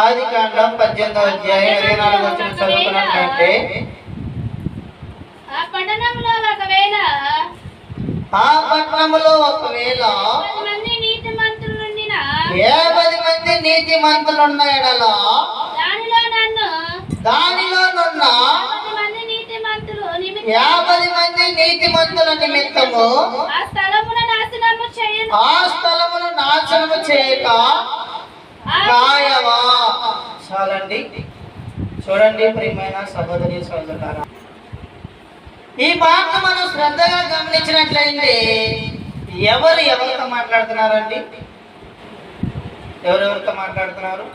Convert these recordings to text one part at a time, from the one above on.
ఆదికాండం 18వ అధ్యాయం 24వ వచనం చదువుకున్నట్లయితే, ఆ పట్టణంలో ఒకవేళ 50 మంది నీతిమంతులున్న ఎడల దానిలోనున్న 50 మంది నీతిమంతుల నిమిత్తము ఆ స్థలమును నాశనము చేయక కాయవా. చాలండి. చూడండి ప్రియమైన సహోదరి సహోదరులారా, ఈ మాట మనం శ్రద్ధగా గమనించినట్లయితే ఎవరితో మాట్లాడుతున్నారండి? ఎవరెవరితో మాట్లాడుతున్నారు?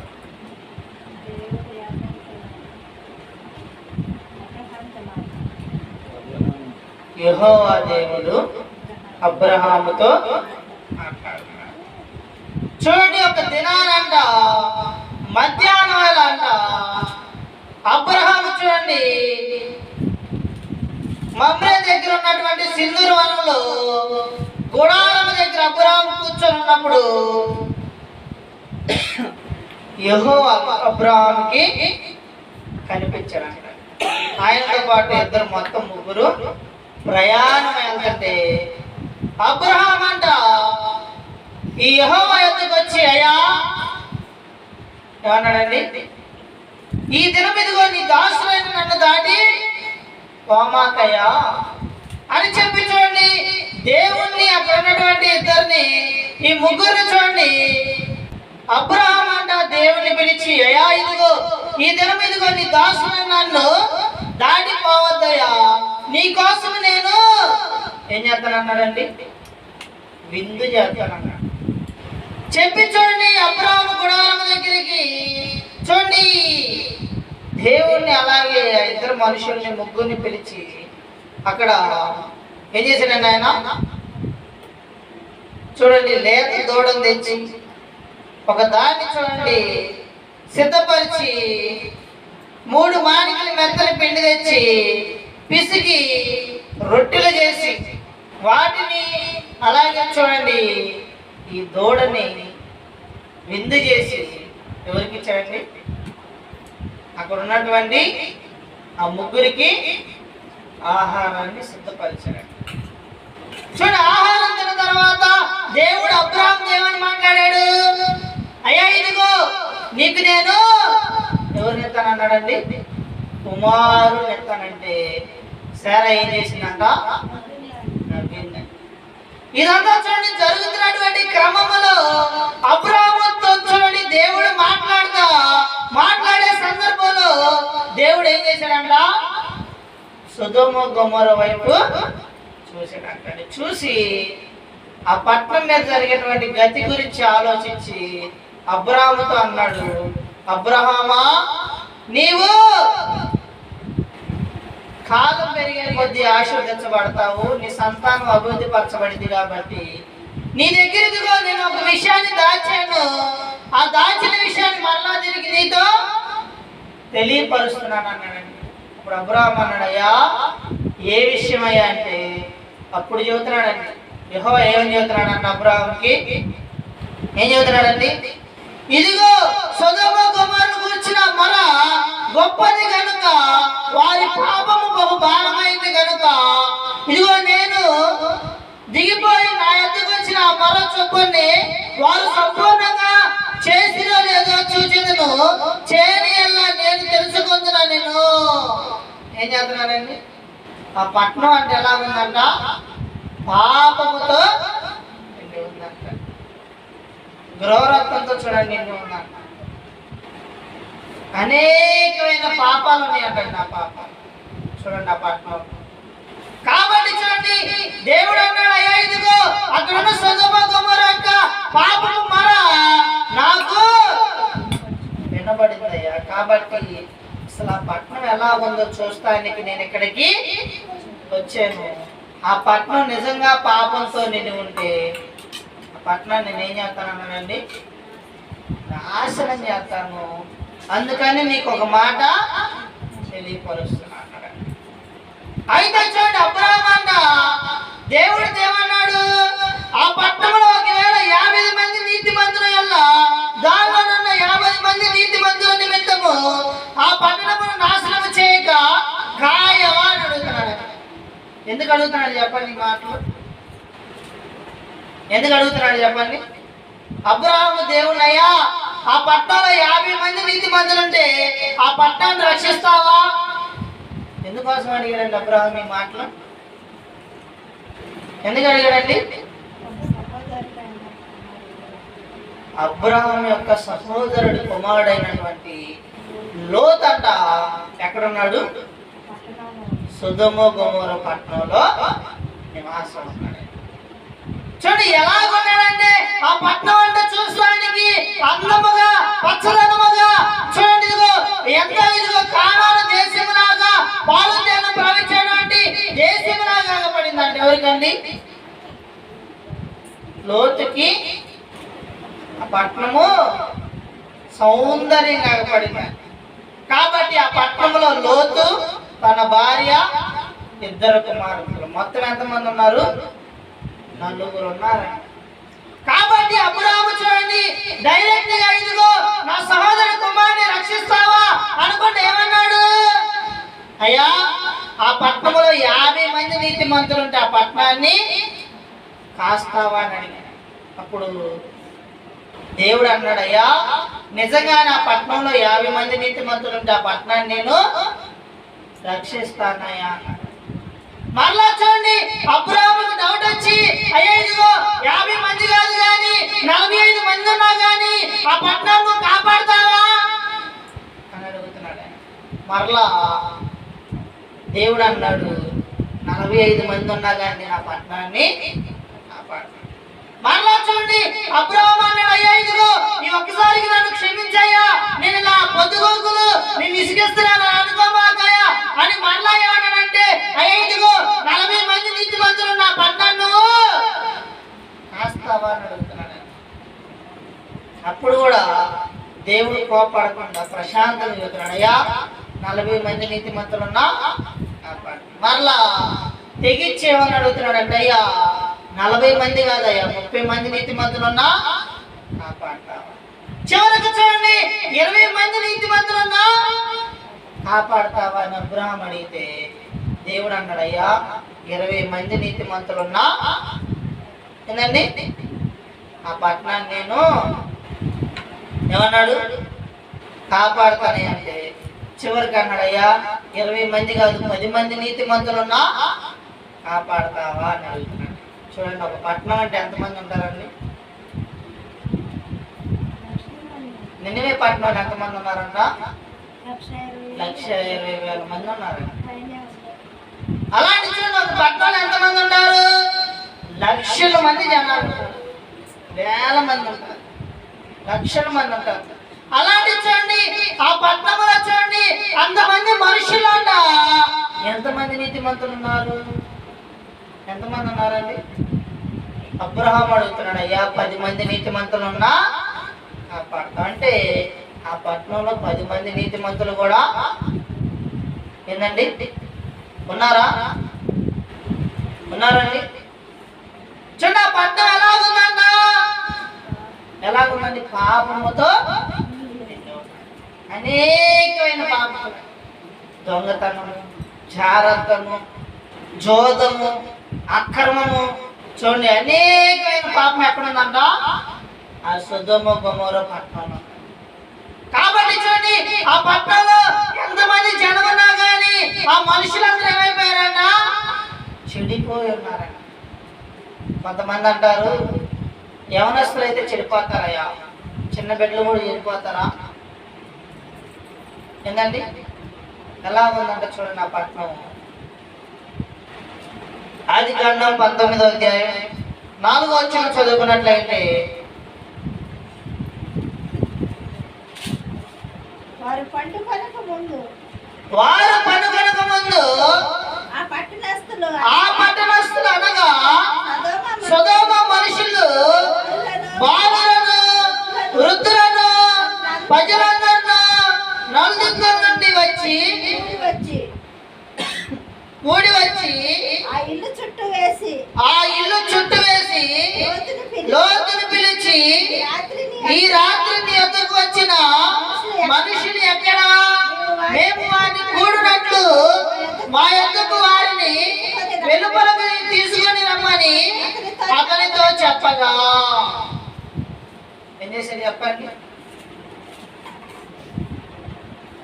యెహోవా దేవుడు అబ్రహాముతో మాట్లాడుతున్నారు. చూడండి, ఒక దినానంట మధ్యాహ్నం వేళ అంట అబ్రహాము చూడండి మమ్రే దగ్గర ఉన్నటువంటి సింధూరు వనంలో గుడారము దగ్గర అబ్రహాము కూర్చొని ఉన్నప్పుడు యెహోవా అబ్రహాముకి కనిపించాడంట. ఆయనతో పాటు ఇద్దరు, మొత్తం ముగ్గురు ప్రయాణం వెళ్తుంటే అబ్రహాం అంట ఈ యెహోవా యొద్దకు వచ్చి, అయ్యా ఏమన్నాడండి? ఈ దినం ఇదిగో నీ దాసులైన నన్ను దాటి పోమాకయ్యా అని చెప్పి చూడండి, దేవుణ్ణి అక్కడ ఉన్నటువంటి ఇద్దరిని, ఈ ముగ్గురిని చూడండి, అబ్రహాం అంట దేవుణ్ణి పిలిచి, అయ్యా ఇదిగో ఈ దినం ఇదిగో నీ దాసులైన నన్ను దాటి పోవద్దయ్యా, నీ కోసం నేను ఏం చేస్తానన్నాడండి? విందు చేస్తానన్నాడు. చెప్పి చూడండి అబ్రహాము గుడారం దగ్గరికి చూడండి దేవుణ్ణి అలాగే ఇద్దరు మనుషుల్ని ముగ్గురిని పిలిచి అక్కడ ఏం చేశాడండి ఆయన? చూడండి, లేత దూడను తెచ్చి ఒక దాన్ని చూడండి సిద్ధపరిచి 3 మానికల మెత్తని పిండి తెచ్చి పిసికి రొట్టెలు చేసి వాటిని అలాగే చూడండి ఈ దూడని విందు చేసి ఎవరికి ఇచ్చాడండి? అక్కడ ఉన్నటువంటి ఆ ముగ్గురికి ఆహారాన్ని సిద్ధపరిచాడు. చూడండి, ఆహారం తిన్న తర్వాత దేవుడు అబ్రహాం దేవుని మాట్లాడాడు, అయ్యా ఇదిగో నీకు నేను ఎవరిని ఎత్తానన్నాడండి? కుమారుని ఎత్తానంటే సారా ఏం చేసిందంట? ఇదంతా చూడండి జరుగుతున్నటువంటి క్రమంలో అబ్రహాముతో చూడండి దేవుడు మాట్లాడే సందర్భంలో దేవుడు ఏం చేశాడంట? సొదొమ గొమొర వైపు చూశాడంట. చూసి ఆ పట్టణం మీద జరిగేటువంటి గతి గురించి ఆలోచించి అబ్రహాముతో అన్నాడు, అబ్రహామా నీవు కాలం పెరిగే కొద్దీ ఆశీర్వదించబడతావు, నీ సంతానం అభివృద్ధి పరచబడింది కాబట్టి నీ దగ్గరికి నేను ఒక విషయాన్ని దాచాను, ఆ దాచిన విషయాన్ని మరలా తిరిగి నీతో తెలియపరుస్తున్నాను అన్నాడండి. ఇప్పుడు అబ్రహాం అన్నాడు, అయ్యా ఏ విషయం అయ్యా అంటే అప్పుడు చెబుతున్నాడండి యెహోవా ఏమని చెబుతున్నాడంట అబ్రహాంకి? ఏం చెబుతున్నాడండి? ఇదిగో సొదొమ గొమొర్రాను గూర్చిన మొర గొప్పది కనుక, వారి పాపము బహు భారమైంది కనుక, ఇదిగో నేను దిగిపోయి నా ఎద్దుకు వచ్చిన ఆ మొర చొప్పుని వారు సంపూర్ణంగా చేసిరో లేదో చూచిదును, చేయని ఎలా నేను తెలుసుకుంటున్నా. నేను ఏం చేస్తున్నానండి? ఆ పట్టణం అంటే ఎలా ఉందంట? పాపముతో ఉందంట, గృహరత్నంతో చూడండి నిన్ను ఉందంట, అనేకమైన పాపాలు ఉన్నాయంటండి. ఆ పాపాలు చూడండి ఆ పట్టణం. కాబట్టి చూడండి దేవుడు అన్నాడు, అయ్యా ఇదిగో అక్కడున్న సొదొమ గొమొర్రా యొక్క పాపము మొర నాకు వినబడిందయ్యా, కాబట్టి అసలు ఆ పట్టణం ఎలా ఉందో చూస్తానికి నేను ఇక్కడికి వచ్చాను. ఆ పట్టణం నిజంగా పాపంతో నిండి ఉంటే ఆ పట్టణాన్ని నేనేం చేస్తానన్నానండి? నాశనం చేస్తాను. అందుకని నీకు ఒక మాట తెలియపరుస్తున్నాను. అయితే చూడండి అబ్రహాం అన్న దేవుడు ఏమన్నాడు? ఆ పట్టణంలో ఒకవేళ 50 మంది నీతిమంతుల దానిలో 50 మంది నీతిమంతులు నిమిత్తము ఆ పట్టణమును నాశనము చేయక కాయవా అని అడుగుతున్నాడు. ఎందుకు అడుగుతున్నాడు చెప్పండి ఈ మాటలు? ఎందుకు అడుగుతున్నాడు చెప్పండి? అబ్రాహాము దేవునయ్యా, ఆ పట్టణంలో 50 మంది నీతి మందులుంటే ఆ పట్టణాన్ని రక్షిస్తావా? ఎందుకోసం అడిగాడండి అబ్రాహాం ఈ మాటలు? ఎందుకు అడిగాడండి? అబ్రాహాం యొక్క సహోదరుడి కుమారుడైనటువంటి లోతు అంట ఎక్కడున్నాడు? సొదొమ గొమొర పట్టణంలో నివాసం ఉన్నాడు. చూడండి ఎలా కొన్నాడంటే ఆ పట్టణం అంటే చూడడానికి అందముగా పచ్చదనముగా, చూడండి ఇదిగో ఎంత ఇదిగో కానాను దేశములాగా పాలు తేనె ప్రవహించేటువంటి దేశములాగా పడిందంటే ఎవరికండి? లోతుకి ఆ పట్టణము సౌందర్యంగా పడింది. కాబట్టి ఆ పట్టణంలో లోతు, తన భార్య, 2 కుమారులు, మొత్తం ఎంతమంది ఉన్నారు? 4 ఉన్నారు. కాబట్టి అబ్రాహాము చూడండి డైరెక్ట్ గా ఇదిగో నా సహోదర కుమారుని రక్షిస్తావా అనుకుంటే ఏమన్నాడు? అయ్యా, ఆ పట్టణంలో 50 మంది నీతి మంత్రులు ఉంటే ఆ పట్టణాన్ని కాస్తావా అని అడిగాడు. అప్పుడు దేవుడు అన్నాడు, అయ్యా నిజంగా నా పట్టణంలో 50 మంది నీతి మంత్రులు ఉంటే ఆ పట్టణాన్ని నేను రక్షిస్తానయ్యా. మరలా చూడండి అబ్రాహాముకు డౌట్ వచ్చి, అయ్యా ఇదిగో 50 మంది కాదు కానీ 45 మంది ఉన్నా కానీ ఆ పట్టణాన్ని కాపాడుతావా అని అడుగుతున్నాడు. మరలా దేవుడు అన్నాడు, 45 మంది ఉన్నా కానీ నేను ఆ పట్టణాన్ని కాపాడుతాను. మరలా చూడండి అబ్రాహాము అన్నాడు, అయ్యా ఇదిగో ఈ ఒక్కసారికి నన్ను క్షమించయ్యా, నేను ఇలా పొద్దుగోకులు నేను విసిగిస్తున్నాను అనుకోమాకయ్యా అని మరలా ఏమన్నాడంటే, అయ్యా ఇదిగో 40 మంది నీతి మంత్రులు నా పట్టణాన్ని కాస్తావా అని అడుగుతున్నాడు. అప్పుడు కూడా దేవుడు కోపడకుండా ప్రశాంతంగా చెబుతున్నాడు, అయ్యా 40 మంది నీతి మంత్రులున్నా కాపాడు. మరలా తెగిచ్చేమని అడుగుతున్నాడు అంటే, అయ్యా 40 మంది కాదయ్యా 30 మంది నీతి మంత్రులున్నా కాపాడతావా? చివరికి చూడండి 20 మంది నీతి మంత్రులున్నా కాపాడతావా అని అబ్రాహాం అడిగితే దేవుడు అన్నాడు, అయ్యా 20 మంది నీతి మంత్రులున్నా ఏందండి ఆ పట్టణాన్ని నేను ఏమన్నాడు కాపాడుతానే అంటే, చివరికి అన్నాడు, అయ్యా 20 మంది కాదు 10 మంది నీతి మంత్రులున్నా కాపాడతావా అని అడుగుతున్నాడు. చూడండి ఒక పట్టణం అంటే ఎంతమంది ఉంటారండి? నిన్నవే పట్టణంలో ఎంతమంది ఉన్నారంట? 1,20,000 మంది ఉన్నారంట. అలాంటి చూడండి ఒక పట్టణంలో ఎంతమంది ఉంటారు? లక్షల మంది జనాలు ఉంటారు, వేల మంది ఉంటారు, లక్షల మంది ఉంటారు. అలాంటి చూడండి ఆ పట్టణంలో చూడండి అంతమంది మనుషులు అంట ఎంతమంది నీతి మంత్రులు ఉన్నారు? ఎంతమంది ఉన్నారండి? అబ్రాహాము అడుగుతున్నాడు, అయ్యా 10 మంది నీతి మంత్రులు ఉన్నా కాపాడుతా అంటే ఆ పట్టణంలో 10 మంది నీతి మంత్రులు కూడా ఏందండి ఉన్నారా? ఉన్నారండి? చూడండి ఆ పట్టణం ఎలాగుందంట? ఎలాగుందండి? పాపముతో అనేకమైన పాపములు, దొంగతనము, జారత్వము, జోదము, అక్రమము, చూడండి అనేకమైన పాపం ఎక్కడుందంట? ఆ సొదొమ గొమొర పట్టణంలో. కాబట్టి చూడండి ఆ పట్టణంలో ఎంతమంది జనం ఉన్నా కానీ ఆ మనుషులందరూ ఏమైపోయారంట? చెడిపోయి ఉన్నారంట. కొంతమంది అంటారు యవనస్తులు అయితే చెడిపోతారయ్యా, చిన్న బిడ్డలు కూడా చెడిపోతారా? ఏంటండి ఎలా ఉందంటే చూడండి ఆ పట్టణం. ఆదికాండం 19వ అధ్యాయం 4వ వచనం చదువుకున్నట్లయితే, వారు పండుకొనక ముందు ఆ పట్టణస్థులు అనగా సొదొమ మనుషులు బాలులను, వృద్ధులను, ప్రజలందరూ నలుదిక్కుల నుండి వచ్చి కూడి వచ్చి ఆ ఇల్లు చుట్టూ వేసి లోతును పిలిచి ఈ రాత్రి నీ వద్దకు వచ్చిన మనుషులు ఎక్కడా? మేము వారిని కూడినట్లు మా యొద్దకు వారిని వెలుపలకు తీసుకొని రమ్మని అతనితో చెప్పగా. ఏం చేశాడు చెప్పండి?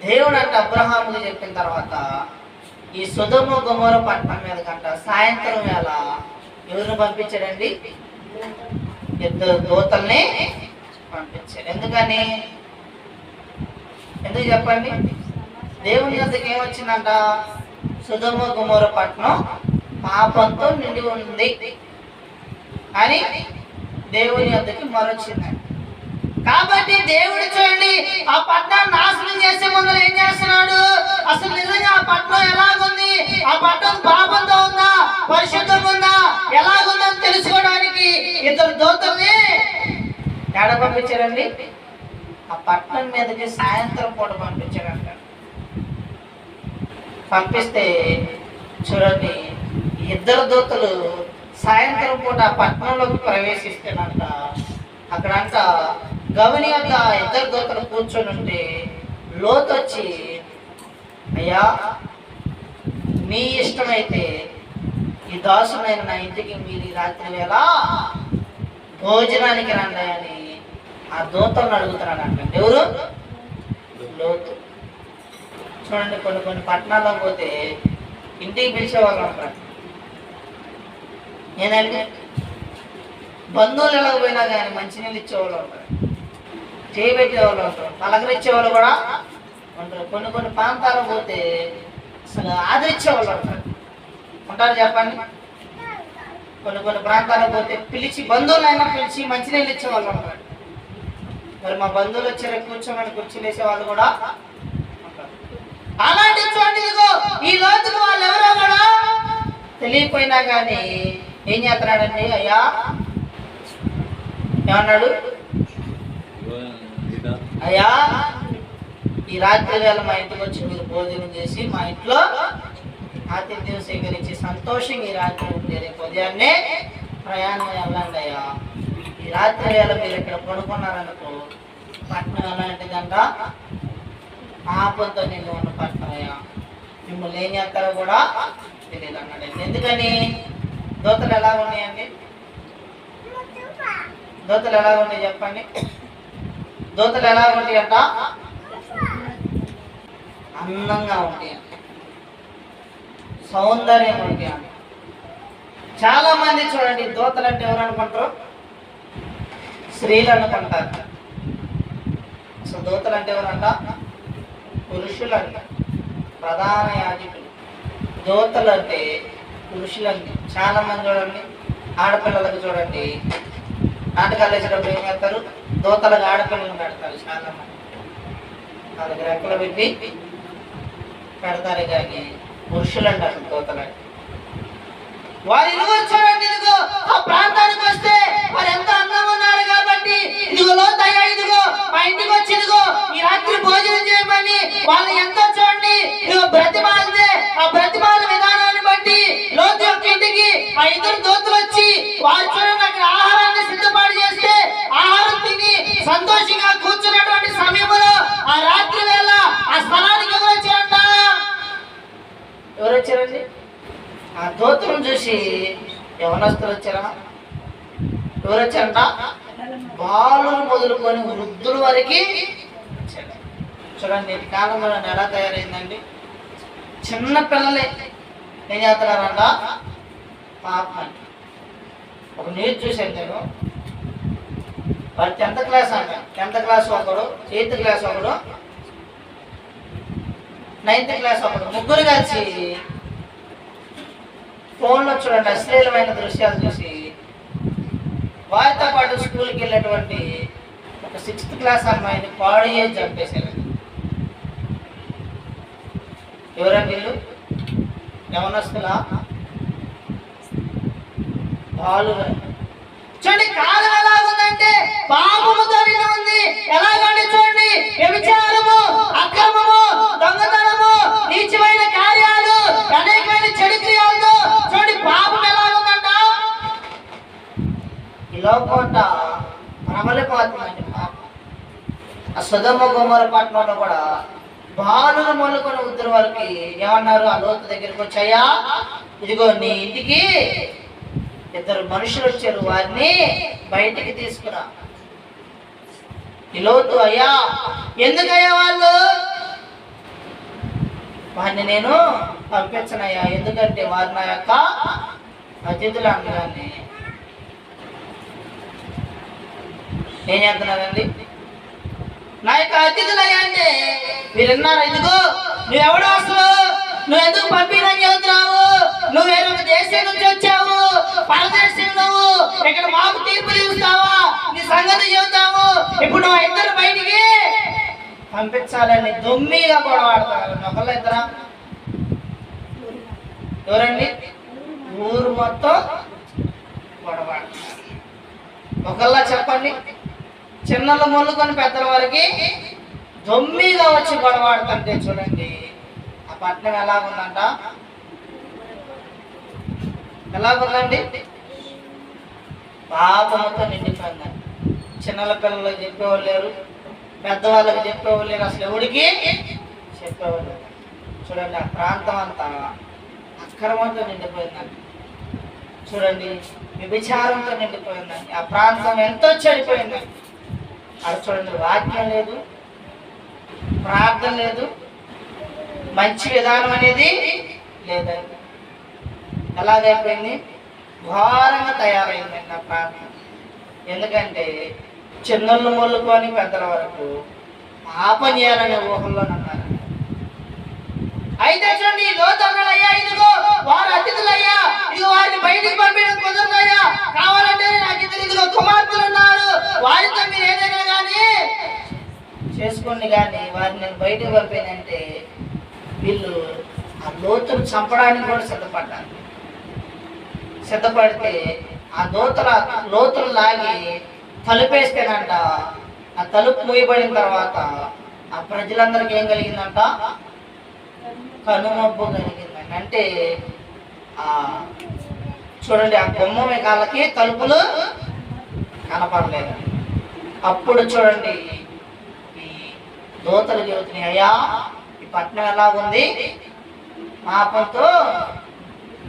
దేవుడు అంటే అబ్రహాముకు చెప్పిన తర్వాత ఈ సొదొమ గొమొర పట్టణం మీద కంట సాయంత్రం వేళ ఎవరిని పంపించాడండి? ఇద్దరు దూతల్ని పంపించాడు. ఎందుకని? ఎందుకు చెప్పండి? దేవుని యొద్దకు ఏమొచ్చిందంట? సొదొమ గొమొర పట్టణం పాపంతో నిండి ఉంది అని దేవుని యొద్దకి మొరొచ్చిందండి. కాబట్టి దేవుడు చూడండి ఆ పట్టణాన్ని నాశనం చేసే ముందు ఏం చేస్తున్నాడు? అసలు నిజంగా ఆ పట్టణం ఎలాగుంది, ఆ పట్టణం పాపంతో ఉందా పరిశుద్ధంగా ఉందా ఎలాగుందని తెలుసుకోవడానికి ఇద్దరు దూతల్ని ఎడ పంపించారండి? ఆ పట్టణం మీదకి సాయంత్రం పూట పంపించారంట. పంపిస్తే చూడండి ఇద్దరు దూతలు సాయంత్రం పూట ఆ పట్టణంలోకి ప్రవేశిస్తేనంట అక్కడంట గవని వద్ద ఇద్దరు దూతలు కూర్చొని ఉంటే లోతు వచ్చి, అయ్యా మీ ఇష్టమైతే ఈ దాసునైన నా ఇంటికి మీరు ఈ రాత్రి వేళ భోజనానికి రండి అని ఆ దూతలను అడుగుతున్నాడు అంట. ఎవరు? లోతు. చూడండి కొన్ని పట్టణాల్లో పోతే ఇంటికి పిలిచేవాళ్ళు ఉంటారు. నేనండి బంధువులు ఎలా పోయినా కానీ మంచినీళ్ళు ఇచ్చేవాళ్ళు ఉంటారు, చేయబెట్టేవాళ్ళు ఉంటారు, పలకరించేవాళ్ళు కూడా ఉంటారు. కొన్ని ప్రాంతాలకు పోతే అసలు ఆదరించేవాళ్ళు ఉంటారు చెప్పండి. కొన్ని ప్రాంతాలకు పోతే పిలిచి బంధువులైనా పిలిచి మంచినీళ్ళు ఇచ్చేవాళ్ళు ఉంటారు. మరి మా బంధువులు వచ్చారు కూర్చోమని కుర్చీలు వేసేవాళ్ళు కూడా ఉంటారు. అలాంటి చూడండి ఇదిగో ఈ లోతుకు వాళ్ళు ఎవరో కూడా తెలియపోయినా కానీ ఏం చేస్తున్నాడండి? అయ్యా ఏమన్నాడు? అయ్యా ఈ రాత్రి వేళ మా ఇంటికి వచ్చి మీరు భోజనం చేసి మా ఇంట్లో ఆతిథ్యం స్వీకరించి సంతోషంగా ఈ రాత్రి ఉంటే రేపు ఉదయాన్నే ప్రయాణం వెళ్ళండి అయ్యా. ఈ రాత్రి వేళ మీరు ఇక్కడ పడుకున్నారనుకో పట్టణం ఎలాంటిదంట పాపంతో నిన్ను ఉన్న పట్టణం అయ్యా, మిమ్మల్ని ఏం చేస్తారో కూడా తెలియదు అన్నాడు. ఎందుకని? దోతలు ఎలా ఉన్నాయండి? దోతలు ఎలా ఉన్నాయి చెప్పండి? దోతలు ఎలా ఉంటాయి అంట? అందంగా ఉంటాయి, సౌందర్యం ఉంటాయి. చాలా మంది చూడండి దోతలు అంటే ఎవరు అనుకుంటారు? స్త్రీలు అనుకుంటారు. అసలు దోతలు అంటే ఎవరంట? పురుషులు అంట, ప్రధాన యాజకులు. దోతలు అంటే పురుషులండి. చాలా మంది చూడండి ఆడపిల్లలకు చూడండి నాటకాలు వేసేటప్పుడు ఏం చేస్తారు? దోతలకు ఆడపిల్లలు పెడతారు. చాలా మంది వాళ్ళకి రెక్కలు పెట్టి పెడతారు. కానీ పురుషులు అంటారు దోతలంటే. వారి ఇదిగో చూడండి ఇదిగో ఆ ప్రాంతానికి వస్తే వారు ఎంత అందంగా ఉన్నారు కాబట్టి ఇదిగో లోతయ్యా ఇదిగో మా ఇంటికి వచ్చి ఇదిగో ఈ రాత్రి భోజనం చేయమని వాళ్ళు ఎంతో చూడండి ఇదిగో బ్రతిమాలితే ఆ బ్రతిమాల విధానాన్ని బట్టి లోతు యొక్క ఇంటికి ఆ ఇద్దరు దోతులు వచ్చి వారు చూడండి అక్కడ ఆహారాన్ని సిద్ధపాటు చేస్తే ఆహారం తిని సంతోషంగా కూర్చున్నటువంటి సమయంలో ఆ రాత్రి వేళ ఆ స్థలానికి ఎవరు వచ్చారంట? ఎవరు వచ్చారండి? ఆ దోతులను చూసి యవనస్తులు వచ్చారా? ఎవరు వచ్చారంట? బాలులు మొదలుకొని వృద్ధుల వరకు వచ్చారు. చూడండి నేటి కాలంలో ఎలా తయారైందండి? చిన్న పిల్లలే ఏం చేస్తున్నారంట? పాపం. ఒక న్యూస్ చూశాను నేను. వాడు 10th క్లాస్ అంట. 10th క్లాస్ ఒకడు, 8th క్లాస్ ఒకడు, 9th క్లాస్ ఒకడు, ముగ్గురు కలిసి ఫోన్లో చూడండి అశ్లీలమైన దృశ్యాలు చూసి వారితో పాటు స్కూల్కి వెళ్ళేటువంటి ఒక 6th క్లాస్ అమ్మాయిని పాడు చేసి చంపేశారు. ఎవరండి వీళ్ళు? యవనస్తులా? బాలుగా. చూడండి కాలం ఎలా ఉందంటే పాపముతో నిండి ఉంది. ఎలాగంటే చూడండి వ్యభిచారము, అక్రమము, దొంగతనము, నీచమైన కార్యాలు, అనేకమైన చెడు పండిపోతుందండి పాపం. ఆ సొదొమ గొమొర్రా పట్టణంలో కూడా బాలులు మొదలుకొని ఉద్దరు వాళ్ళకి ఏమన్నారు? ఆ లోతు దగ్గరికి వచ్చాయా, ఇదిగో నీ ఇంటికి 2 మనుషులు వచ్చారు, వారిని బయటికి తీసుకురా. ఈ లోతు, అయ్యా ఎందుకయ్యా వారిని నేను పంపించనయ్యా, ఎందుకంటే వారు నా యొక్క అతిథులు అనగానే ఏం చేస్తున్నారండి? నా యొక్క అతిథులయ్యా అంటే మీరున్నారా? ఇదిగో నువ్వెవడు అసలు, నువ్వు ఎందుకు పంపిణీ చెబుతున్నావు? నువ్వు వేరొక దేశం నుంచి వచ్చావు, పరదేశం, నువ్వు ఇక్కడ మాకు తీర్పు తీస్తావా? నీ సంగతి చెబుతావు. ఇప్పుడు నువ్వు ఇద్దరు బయటికి పంపించాలని దొమ్మిగా గొడవాడతారు. ఒకళ్ళ ఇద్దరా? ఎవరండి? ఊరు మొత్తం గొడవాడతారు. ఒకళ్ళ చెప్పండి, చిన్నలు మొల్లుకొని పెద్దల వరకు దొమ్మిగా వచ్చి గొడవాడుతుంటే చూడండి ఆ పట్టణం ఎలాగుందంట, ఎలాగుందండి? పాపముతో నిండిపోయిందండి. చిన్నల పిల్లలకు చెప్పేవాళ్ళు లేరు, పెద్దవాళ్ళకి చెప్పేవాళ్ళు లేరు, అసలు ఎవడికి చెప్పేవాళ్ళు లేరు. చూడండి ఆ ప్రాంతం అంతా అక్రమంతో నిండిపోయిందండి. చూడండి వ్యభిచారంతో నిండిపోయిందండి. ఆ ప్రాంతం ఎంతో చెడిపోయిందండి. అది చూడండి, వాక్యం లేదు, ప్రార్థన లేదు, మంచి విధానం అనేది లేదండి. ఎలాగైపోయింది? ఘోరంగా తయారైందండి ఆ ప్రాంతం. ఎందుకంటే చిన్నళ్ళు మొల్లుకొని పెద్దల వరకు పాపం చేయాలనే ఊహల్లోనున్నారు. అయితే చూడండి, లోతన్నలయ్యా, ఇదిగో వారు అతిథులయ్యా, ఇదిగో వారిని బయటికి పంపించడం కుదరదయ్యా, కావాలంటే నాకు ఇదిగో కుమార్తెలు ఉన్నారు, వారితో మీరు ఏదైనా కానీ చేసుకోండి, కానీ వారిని నేను బయటకు పంపానంటే వీళ్ళు ఆ లోతును చంపడానికి కూడా సిద్ధపడితే ఆ లోతులు లాగి తలుపేస్తేనంట, ఆ తలుపు మూయబడిన తర్వాత ఆ ప్రజలందరికీ ఏం కలిగిందంట? కనుమబ్బు కలిగిందండి. అంటే ఆ చూడండి, ఆ గుమ్మం కాళ్ళకి తలుపులు కనపడలేదు. అప్పుడు చూడండి ఈ దూతలు చెబుతున్నాయి, అయ్యా ఈ పట్టణం ఎలాగుంది? పాపంతో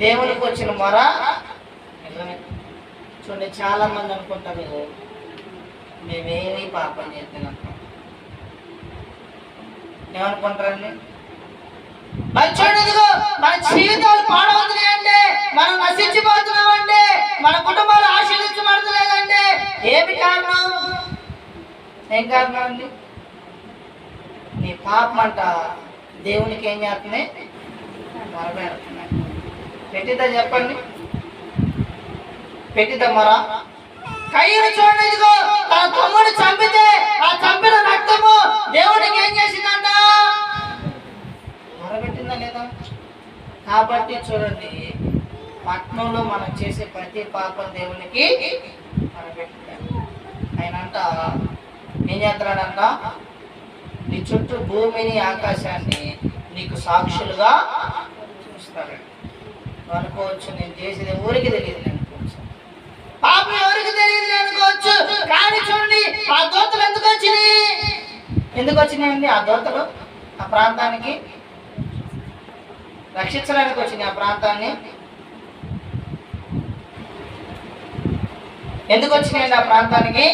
దేవునికి వచ్చిన మొర. చూడండి, చాలా మంది అనుకుంటారు మేమేమి పాపం చేస్తున్నాం. ఏమనుకుంటారండి? మరి చూడండి, మన జీవితాలు పాడవుతున్నాయి అంటే, మనం నశించిపోతున్నాం అంటే, మన కుటుంబాలు ఆశీర్వించబడతలేదంటే ఏమి కారణం? ఏం కారణం అండి? నీ పాపం అంట దేవునికి ఏం చేస్తున్నాయి? మరపెడుతున్నాయి. పెట్టిద్దా చెప్పండి, పెట్టిద్దా మర? కయ్యను చూడండి, ఇదిగో తన తమ్ముడు చంపితే ఆ చంపిన రక్తము దేవునికి ఏం చేసిందంట? మొరబెట్టిందా లేదా? కాబట్టి చూడండి, పట్నంలో మనం చేసే ప్రతి పాపం దేవునికి మొరబెట్టిందంట. ఆయన అంట ఏం చేస్తున్నాడంట? నీ చుట్టూ భూమిని ఆకాశాన్ని నీకు సాక్షులుగా చూస్తాడు. అనుకోవచ్చు నేను చేసేది ఊరికి తెలియదు అనుకోవచ్చు, పాపం ఎవరికి తెలియదు అనుకోవచ్చు. కానీ చూడండి, ఆ దోతలు ఎందుకు వచ్చినాయండి? ఆ దోతలు ఆ ప్రాంతానికి రక్షించడానికి వచ్చినాయి. ఆ ప్రాంతాన్ని ఎందుకు వచ్చినాయండి? ఆ ప్రాంతానికి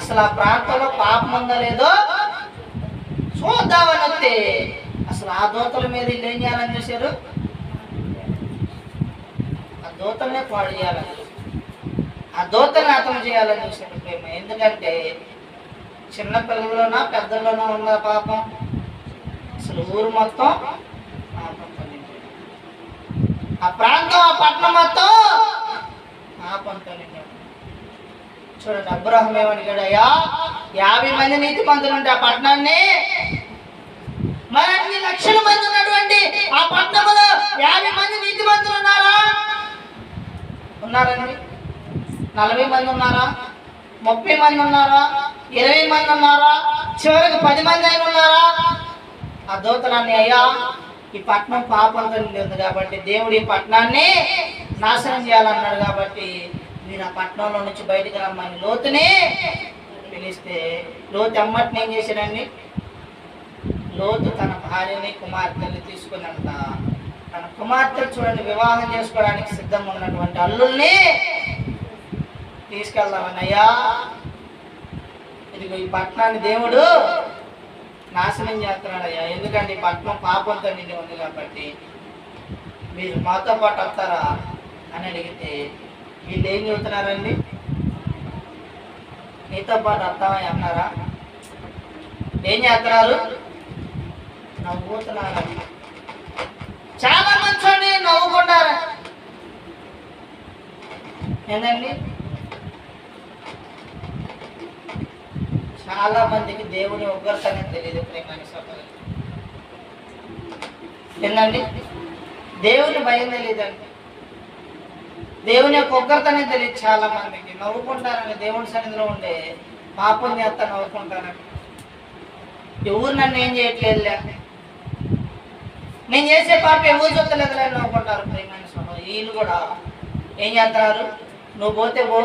అసలు ఆ ప్రాంతంలో పాపం ఉందో లేదో చూద్దామని వస్తే అసలు ఆ దోతల మీద వీళ్ళు ఏం చేయాలని చూశారు? ఆ దోతలనే పాడు చేయాలని, ఆ దోతల్ని అర్థం చేయాలని చూశారు ప్రేమ. ఎందుకంటే చిన్న పిల్లల్లోనా పెద్దల్లోనా ఉన్న పాపం అసలు ఊరు మొత్తం పాపంతో నిండి, ఆ ప్రాంతం ఆ పట్టణం మొత్తం పాపంతో నిండి. చూడండి, అబ్రహాం ఏమడిగాడు? అయ్యా 50 మంది నీతిమంతులు ఉంటే ఆ పట్టణాన్ని, మరి అన్ని లక్షల మంది ఉన్నటువంటి ఆ పట్టణంలో 50 మంది నీతిమంతులు ఉన్నారా? ఉన్నారండి? 40 మంది ఉన్నారా? 30 మంది ఉన్నారా? 20 మంది ఉన్నారా? చివరికి 10 మంది అయినా ఉన్నారా? ఆ దూతలన్నీ, అయ్యా ఈ పట్టణం పాపంతో నిండి ఉంది కాబట్టి దేవుడు ఈ పట్టణాన్ని నాశనం చేయాలన్నాడు కాబట్టి మీరు ఆ పట్టణంలో నుంచి బయటికి రమ్మని లోతుని పిలిస్తే లోతు అమ్మటిని ఏం చేశాడండి? లోతు తన భార్యని కుమార్తెని తీసుకున్నంత తన కుమార్తెలు చూడండి వివాహం చేసుకోవడానికి సిద్ధంగా ఉన్నటువంటి అల్లుల్ని తీసుకెళ్దామన్నయ్యా, ఇదిగో ఈ పట్టణాన్ని దేవుడు నాశనం చేస్తున్నాడయ్యా, ఎందుకంటే ఈ పట్టణం పాపంతో నిండి ఉంది కాబట్టి మీరు మాతో పాటు వస్తారా అని అడిగితే వీళ్ళు ఏం చెబుతున్నారండి? నీతో పాటు వస్తామని అన్నారా? ఏం చేస్తున్నారు? నవ్వుతున్నారు. చాలా మంచి నవ్వుకుంటారు. ఏంటండి? చాలా మందికి దేవుని ఉగ్రతనే తెలియదు. ప్రేమని సోదరులు, ఏంటండి? దేవుని భయం తెలియదండి, దేవుని యొక్క ఉగ్రతనే తెలియదు. చాలా మందికి నవ్వుకుంటారని దేవుని సన్నిధిలో ఉండే పాపం చేస్తా నవ్వుకుంటారని. ఎవరు నన్ను ఏం చేయట్లేదులే, నేను చేసే పాప ఎవరు చూస్తలేదులే నవ్వుకుంటారు. ప్రేమని సోదరులు, వీళ్ళు కూడా ఏం చేస్తున్నారు? నువ్వు పోతే పో,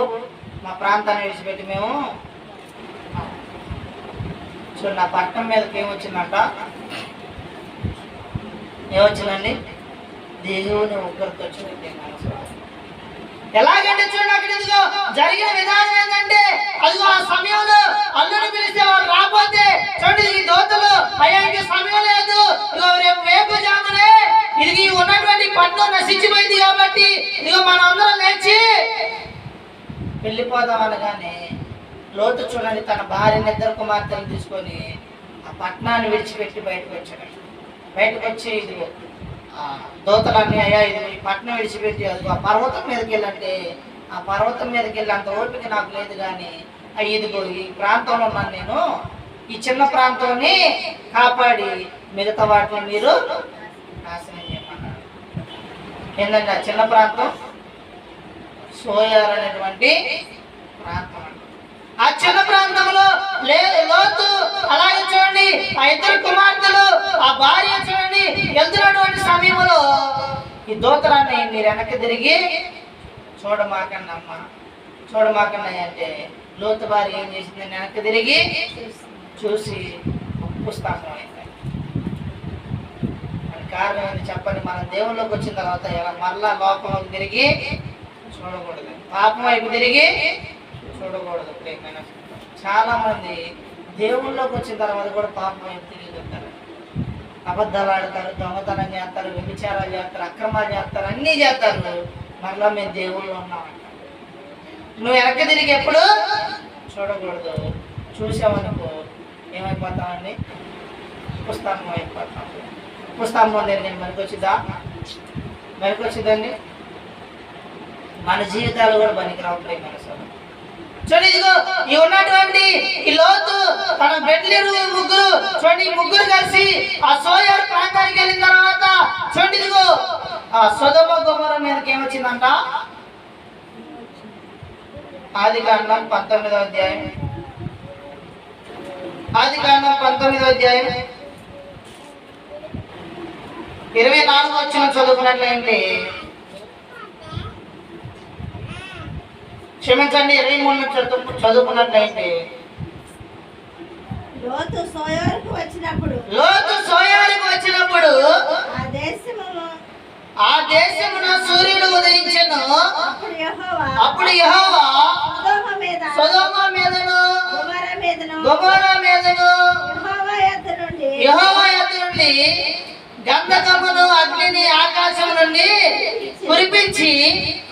మా ప్రాంతాన్ని విడిచిపెట్టి మేము చూడండి. నా పట్టణం మీదకి ఏమొచ్చిందంట? ఏమొచ్చిందండి? దేవుని ఉగ్రత వచ్చింది. ఎలాగంటే చూడండి, అక్కడ ఇదిగో జరిగిన విధానం ఏంటంటే, అదిగో ఆ సమయంలో అల్లుని పిలిస్తే వాళ్ళు రాకపోతే చూడండి, ఈ దోతలు అయ్యా ఇంక సమయం లేదు, ఇదిగో రేపు వేపు జామునే ఇది ఉన్నటువంటి పట్టణం నశించిపోయింది కాబట్టి ఇదిగో మనం అందరం లేచి వెళ్ళిపోదాం అనగానే లోతు చూడండి తన భార్యని ఇద్దరు కుమార్తెలు తీసుకొని ఆ పట్టణాన్ని విడిచిపెట్టి బయటకు వచ్చాడు. బయటకు వచ్చి ఇదిగో దోతలన్నీ అయ్యా ఇది ఈ పట్టణం విడిచిపెట్టి అదిగో ఆ పర్వతం మీదకి వెళ్ళంటే ఆ పర్వతం మీదకి వెళ్ళి అంత ఓపిక నాకు లేదు, కానీ ఇదిగో ఈ ప్రాంతంలో ఉన్నాను నేను, ఈ చిన్న ప్రాంతాన్ని కాపాడి మిగతా వాటిని మీరు నాశనం చేయమన్నారు. ఏంటంటే ఆ చిన్న ప్రాంతం సోయార్ అనేటువంటి ప్రాంతం. ఆ చిన్న ప్రాంతంలో లోతు అలాగే చూడండి ఆ ఇద్దరు కుమార్తెలు ఆ భార్య చూడండి వెళ్తున్నటువంటి సమయంలో ఈ దూతరాన్ని మీరు వెనక్కి తిరిగి చూడమాకండి అమ్మ, చూడమాకండి అంటే లోతు భార్య ఏం చేసిందని వెనక్కి తిరిగి చూసి పుస్తకం అయింది. కారణం ఏంటి చెప్పండి? మనం దేవుళ్ళలోకి వచ్చిన తర్వాత ఎలా మరలా లోకంలోకి తిరిగి చూడకూడదు, పాపం వైపు తిరిగి చూడకూడదు. ప్రేమైన చాలా మంది దేవుళ్ళలోకి వచ్చిన తర్వాత కూడా పాపం వైపు తిరుగుతుంటారు, అబద్ధాలు ఆడతారు, దొంగతనం చేస్తారు, వ్యభిచారాలు చేస్తారు, అక్రమాలు చేస్తారు, అన్నీ చేస్తారు. మరలా మేము దేవుళ్ళు ఉన్నామంటారు. నువ్వు వెనక్కి తిరిగి ఎప్పుడు చూడకూడదు. చూసామనుకో ఏమైపోతామండి? పుస్తకం అయిపోతాం. పుస్తకం నేను మరికొచ్చిద్దా? మరికొచ్చిద్దండి. మన జీవితాలు కూడా పనికిరావు. ప్రేమ చూడండి, ఇదిగో ఈ ఉన్నటువంటి ఈ లోతు తన బెడ్లేరు ముగ్గురు చూడండి, ఈ ముగ్గురు కలిసి ఆ సోయారు ప్రాంతానికి వెళ్ళిన తర్వాత చూడండి, ఇదిగో ఆ సొదొమ గొమొర్రా మీదకి ఏమొచ్చిందంట? ఆదికాండం 19వ అధ్యాయం, ఆదికాండం 19వ అధ్యాయం 24వ వచనం చదువుకున్నట్లయితే, క్షమించండి 23 చదువుకున్నట్లయితే, లోతు సోయారుకు వచ్చినప్పుడు ఆ దేశమున సూర్యుడు ఉదయించెను. అప్పుడు యెహోవా సొదొమ మీదను గొమొర్రా మీదను యెహోవా యొద్ద నుండి గంధకమును అగ్నిని ఆకాశం నుండి కురిపించి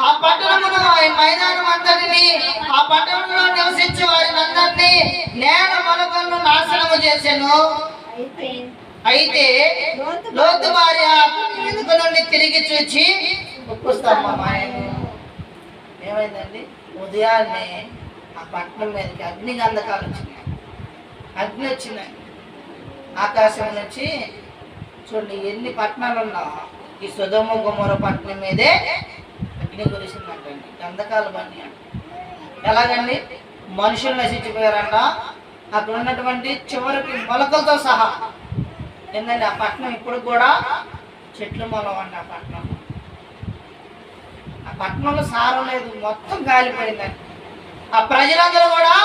ఆ పట్టణమును మైదానం అంతటిని ఆ పట్టణంలో నివసించే వారిని అందరినీ నేల మొలకలను నాశనము చేసెను. అయితే లోతు భార్య వెనుక నుండి తిరిగి చూచి ఉప్పు స్తంభం ఆయన. ఏమైందండి? ఉదయాన్నే ఆ పట్టణం మీదకి అగ్ని గంధకాలు వచ్చినాయి, అగ్ని వచ్చినాయి ఆకాశం నుంచి. చూడండి ఎన్ని పట్టణాలు ఉన్నా ఈ సొదొమ గొమొర్రా పట్టణం మీదే అగ్ని కురిసిందంటండి, గంధకాలు బండి అంట. ఎలాగండి? మనుషులు నశించిపోయారంట, అక్కడ ఉన్నటువంటి చివరికి మొలకలతో సహా. ఏంటంటే ఆ పట్టణం ఇప్పుడు కూడా చెట్లు మొలవండి. ఆ పట్టణం ఆ పట్టణంలో సారం లేదు, మొత్తం కాలిపోయిందండి. ఆ ప్రజలందరూ కూడా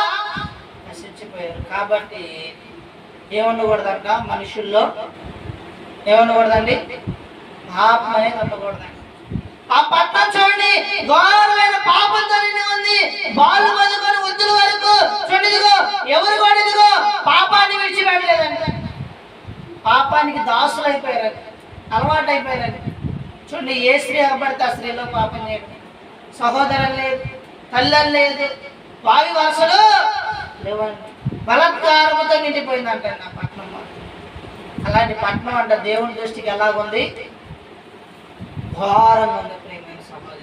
నశించిపోయారు. కాబట్టి ఏముండకూడదంట మనుషుల్లో, ఏముండకూడదండి, పాపం అనేది ఉండకూడదండి. ఆ పట్టణం చూడండి ఘోరమైన పాపంతో నిండి ఉంది. బాలు మొదలుకొని వృద్ధుల వరకు చూడండి, ఇదిగో ఎవరు కూడా ఇదిగో పాపాన్ని విడిచిపెట్టలేదండి. పాపానికి దాసులు అయిపోయారండి, అలవాటు అయిపోయారండి. చూడండి, ఏ స్త్రీ అవ్వబడితే ఆ స్త్రీలో పాపం చేయడం, సహోదరం లేదు, తల్లి లేదు, వావి వరుసలు లేవండి. బలత్కారంతో నిండిపోయిందంట నా పట్టణం. అలాంటి పట్టణం అంట దేవుని దృష్టికి ఎలాగుంది, ఘోరంగా ఉంది. ప్రేమైన సమాజం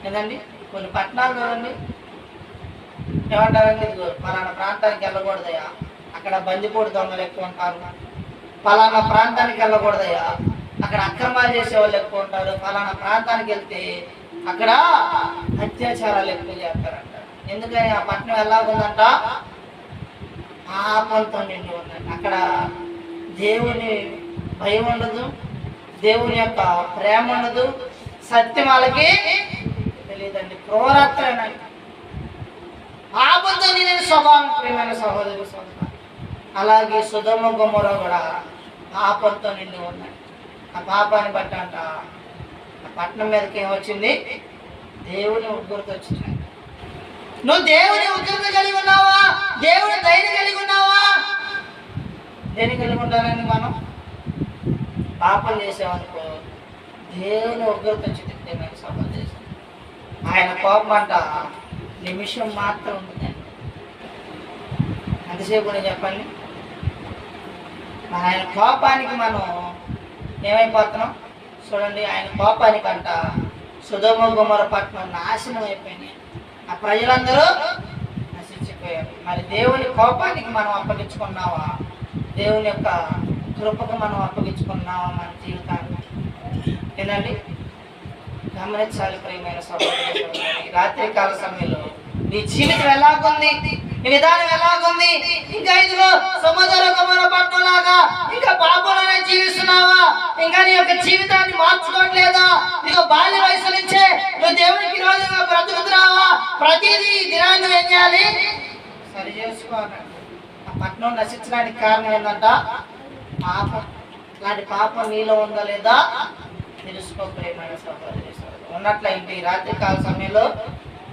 ఏదండి, కొన్ని పట్టణాలు కదండి ఏమంటారండి, పలానా ప్రాంతానికి వెళ్ళకూడదయ్యా, అక్కడ బందిపోటు దొంగలు ఎక్కువ ఉంటారు. పలానా ప్రాంతానికి వెళ్ళకూడదయ్యా, అక్కడ అక్రమాలు చేసే వాళ్ళు ఎక్కువ ఉంటారు. పలానా ప్రాంతానికి వెళ్తే అక్కడ అత్యాచారాలు ఎక్కువ చేస్తారంట. ఎందుకని ఆ పట్టణం ఎలాగుందంట, పాపంతో నిండి ఉందండి. అక్కడ దేవుని భయం ఉండదు, దేవుని యొక్క ప్రేమ ఉండదు, సత్యం వాళ్ళకి తెలియదండి, క్రూరత్వమేనండి, పాపంతో నిండిన స్వభావం. ప్రియమైన సహోదరు సహోదరు, అలాగే సొదొమ గొమొర కూడా పాపంతో నిండి ఉన్నాయి. ఆ పాపాన్ని బట్టి అంట ఆ పట్టణం మీదకి ఏమొచ్చింది, దేవుని ఉగ్రత వచ్చింది. నువ్వు దేవుని ఉగ్రత కలిగి ఉన్నావా, దేవుని ధైర్యం కలిగి ఉన్నావా? దేని కలిగి ఉండాలని మనం పాపం చేసామనుకో దేవుని ఉగ్రత వచ్చింది. సంబంధించి ఆయన కోపం అంట నిమిషం మాత్రం ఉంటుందండి. ఎంతసేపు నేను చెప్పండి, ఆయన కోపానికి మనం ఏమైపోతున్నాం చూడండి. ఆయన కోపానికి అంట సొదొమ గొమొర పట్టణం నాశనం అయిపోయినాయి, ఆ ప్రజలందరూ నశించిపోయారు. మరి దేవుని కోపానికి మనం అప్పగించుకున్నావా, దేవుని యొక్క కృపకు మనం అప్పగించుకున్నావా మన జీవితాన్ని? ఏంటండి, గమనించాలి ప్రియమైన సహోదరులు. రాత్రికాల సమయంలో నీ జీవితం ఎలాగుంది, నీ విధానం ఎలాగుంది? ఇంకా ఇదిగో సొదొమ గొమొర పట్టణం లాగా ఇంకా పాపంలోనే జీవిస్తున్నావా? ఇంకా నీ యొక్క జీవితాన్ని మార్చుకోవట్లేదా? ఇదిగో బాల్య వయసు నుంచే నువ్వు దేవునికి విరోధంగా బ్రతుకుతున్నావా? ప్రతిదీ దినాన్ని నువ్వు ఏం చేయాలి, సరి చేసుకోవాలి. ఆ పట్టణం నశించడానికి కారణం ఏంటంట, పాపం. అలాంటి పాపం నీలో ఉందా లేదా తెలుసుకో ప్రియమైన సహోదరి. ఉన్నట్లయితే ఈ రాత్రికాల సమయంలో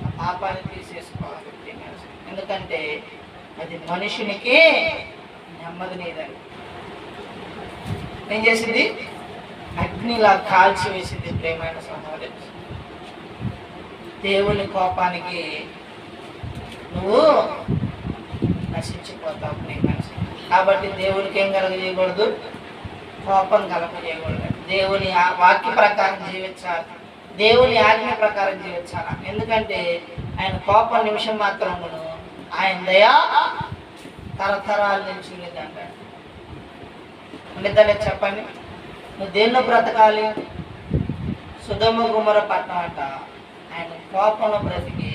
ఆ పాపాన్ని తీసేసుకోవాలి. ఎందుకంటే అది మనుషునికి నెమ్మది లేదండి. ఏం చేసింది, అగ్నిలా కాల్చి వేసింది. ప్రియమైన సహోదరి, దేవుని కోపానికి నువ్వు నశించిపోతావు ప్రియమైన. కాబట్టి దేవునికి ఏం కలగజేయకూడదు, కోపం కలగజేయకూడదు. దేవుని వాక్య ప్రకారం జీవించాలి, దేవుని ఆజ్ఞ ప్రకారం జీవించాలి. ఎందుకంటే ఆయన కోపం నిమిషం మాత్రం ఉండదు, ఆయన దయ తరతరాల నుంచి ఉండేదంట. ఉండేదనే చెప్పండి, నువ్వు దేనిలో బ్రతకాలి? సొదొమ గొమొర పట్టణం అంట ఆయన కోపంలో బ్రతికి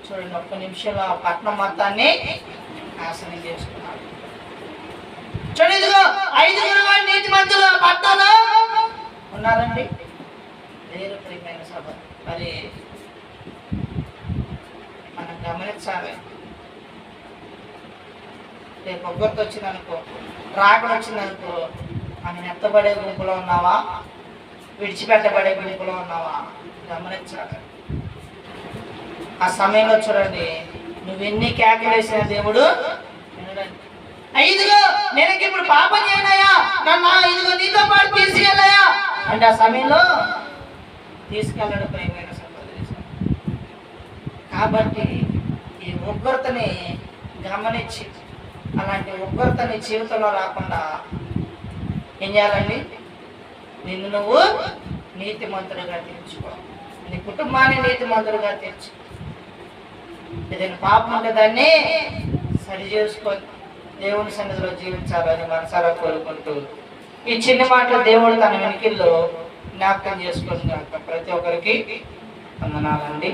చూడండి, ఒక్క నిమిషంలో ఆ పట్టణం మొత్తాన్ని నాశనం చేసుకున్నాడు. చూడండి, ఇదిగో 5 నీతిమంతులు ఆ పట్టణంలో ఉన్నారండి, లేరు ప్రియమైన సభ. మరి మనం గమనించాలి. రేపు ఒగ్గొర్త వచ్చిందనుకో, రాకడ వచ్చిందనుకో, మనం ఎత్తబడే గుంపులో ఉన్నావా, విడిచిపెట్టబడే గుంపులో ఉన్నావా గమనించాలి. ఆ సమయంలో చూడండి, నువ్వెన్ని కేకలేసిన దేవుడు వినడండి. ఇదిగో నేను ఇప్పుడు పాపం చేయనయ్యా, నన్ను ఇదిగో నీతో పాటు తీసుకెళ్ళాయా అంటే ఆ సమయంలో తీసుకెళ్ళడు ప్రియమైన సహోదరి. కాబట్టి ఈ ఉగ్రతని గమనించి అలాంటి ఉగ్రత నీ జీవితంలో రాకుండా ఏం చేయాలండి, నిన్ను నువ్వు నీతిమంతుడుగా తీర్చుకో, నీ కుటుంబాన్ని నీతిమంతుడుగా తీర్చు. ఏదైనా పాపం ఉంటే దాన్ని సరి చేసుకొని దేవుని సన్నిధిలో జీవించాలని మనసారా కోరుకుంటూ ఈ చిన్న మాటలు దేవుడు తన వెనుకల్లో జ్ఞాపకం చేసుకొని ప్రతి ఒక్కరికి వందనాలండి.